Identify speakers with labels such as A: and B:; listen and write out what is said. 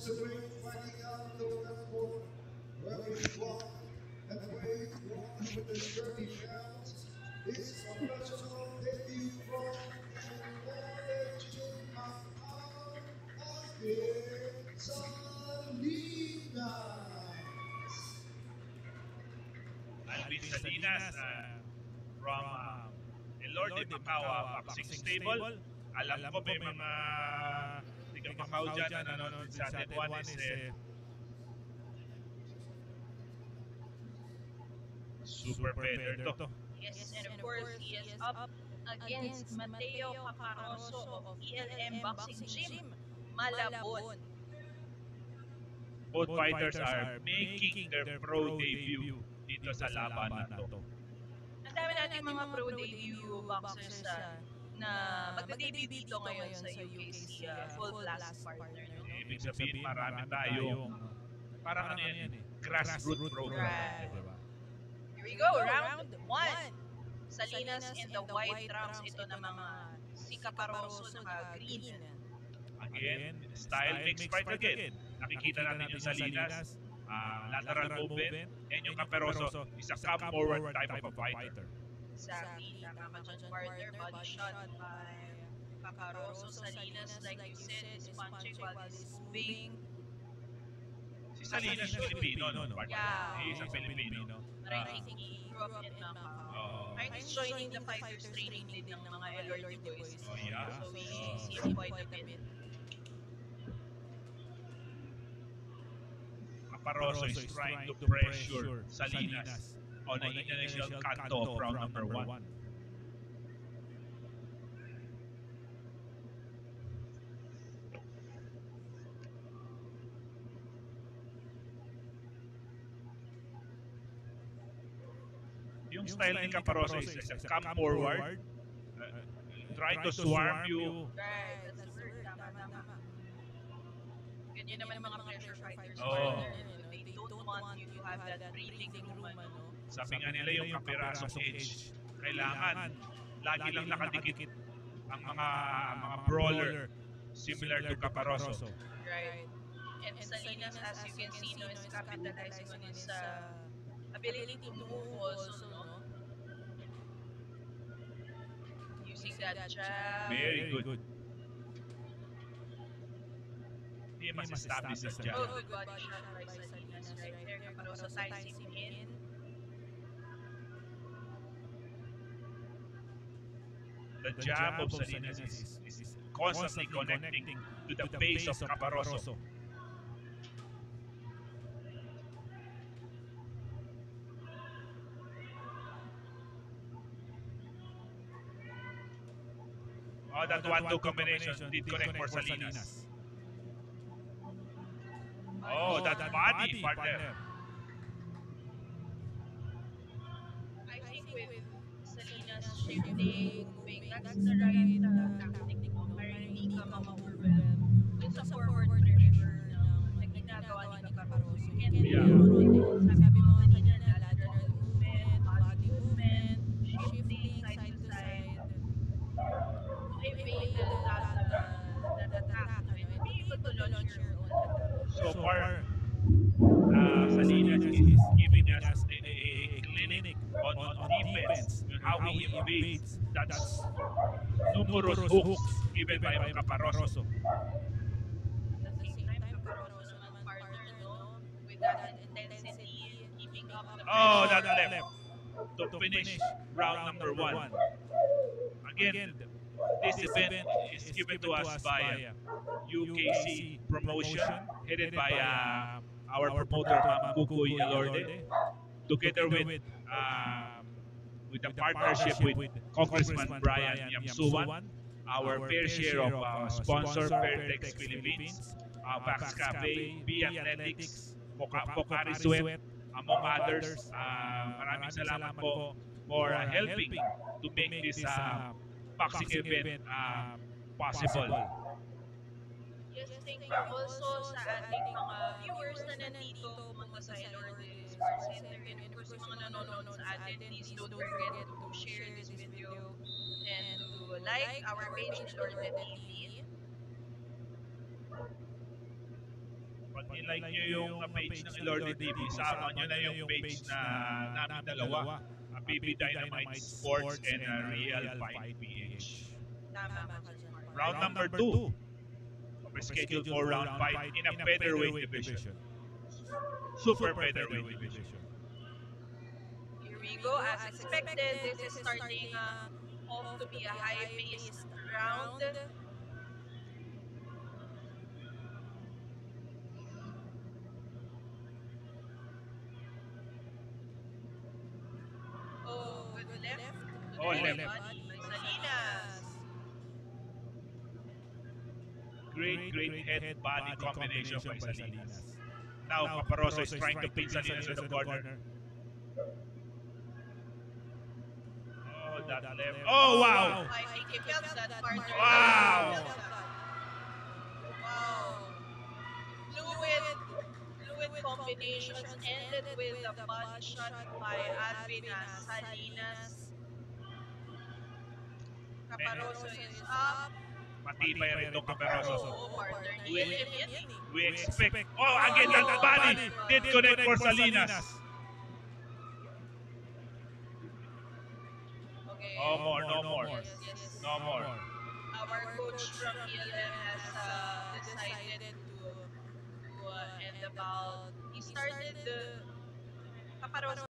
A: the great fighting out of that corner, where he fought and waged war with the sturdy crowds. His professional debut fought in origin Macau, Agit Salinas.
B: Alvin Salinas from Elorde Macau Boxing Stable. Alam ko may mga tiga Macau dyan na nanonood sa atin. One is Super Feather to.
C: Yes, and of course, he is up against Mateo Caparoso of ELM Boxing Gym, Malabon.
B: Both fighters are making their pro debut dito sa laban na to.
C: Ang dami nating mga pro debut boxers na magde-debut dito ngayon sa UKC full blast partner. No?
B: Ibig sabihin, marami tayong parang ano yan eh, grassroots program.
C: Right.
B: Diba?
C: Here we go, round 1. Salinas in the white trunks. Ito na mga si Caparoso na green.
B: Again, style mix fight again. Nakikita natin yung Salinas, lateral movement, and yung Caparoso is a come forward type of a fighter.
C: Exactly. Tama ka dyan, partner. Body shot by Caparoso. Salinas, like you said, is punching while he's moving.
B: Si Salinas Filipino, no?
C: Yeah.
B: He is a Filipino.
C: But I think he grew up in Macau. I think he's joining the fighters training din ng mga LRD boys.
B: Oh, yeah.
C: So we see him quite a bit.
B: Caparoso is trying to pressure Salinas on the initial canto of round number 1. Yung style ni Caparoso is come forward, try to swarm you.
C: Right, that's the word. Tama. Ganyan naman ang mga pressure fighters.
B: Oh.
C: They don't want you to have that breathing room.
B: Sabi nga nila yung Caparosong edge, kailangan lagi lang nakadikit ang mga brawler similar to Caparoso.
C: Right. And Salinas, as you can see, is capitalizing on his ability to move also, no? Using that jab.
B: Very good. He must establish that jab.
C: Oh, good body shot by Salinas right there. Caparoso ties him in.
B: The jab of Salinas is constantly connecting to the base of Caparoso. Oh, that 1-2 combination did connect for Salinas. Oh, that body, partner.
C: I think with Salinas shifting, moving, that's the right tactic mo para hindi ka ma-overwhelm dun sa forward pressure na ginagawa ni Caparoso. Sabi mo kanina, lateral movement, body movement, shifting side to side. Evade that attack and be able to launch your own attack.
B: So far, Salinas is giving us a clinic on defense, how he evades that numerous hooks given by Caparoso.
C: At the same time, Caparoso naman partner, no? With that intensity, keeping up the pressure.
B: Oh, that left to finish round number 1. Again, this event is given to us by UKC Promotion, headed by our promoter, Ma'am Kukoy Elorde, together with the partnership with Congressman Brian Yamsuwan, our fair share of sponsor, Fairtex Philippines, Vax Cafe, B Athletics, Pocari Sweat, among others. Maraming salamat po for helping to make this boxing event possible.
C: Yes, thank you also sa ating mga viewers na nandito pumunta sa Elorde Sports Center. And of course, yung mga nanonood sa atin, please don't forget to share this video and to like our page, Elorde TV.
B: pag nilike nyo yung page ng Lordy TV, sama nyo na yung page na namin dalawa. PB Dynamite Sports and Real Fight PH.
C: Tama ka dyan, Mark.
B: Round number 2. Scheduled for round 5 in a featherweight division. Super featherweight division.
C: Here we go. As expected, this is starting off to be a high-paced round. Oh, good left.
B: Oh,
C: Good
B: left.
C: body by Salinas.
B: Great head-body combination by Salinas. Now, Paparoso is trying to pin Salinas in the corner. Oh, that left. Oh, wow!
C: I think he felt that partner.
B: Wow!
C: Wow. Fluid combinations ended with a body shot by Alvin Salinas. Caparoso is up.
B: Matibay rin itong Caparoso.
C: Oh, partner. Yan.
B: We expect. Oh, again, that body did connect for Salinas.
C: Okay.
B: No more.
C: Yes.
B: No more.
C: Our coach from ELM has decided to end about. He started the Caparoso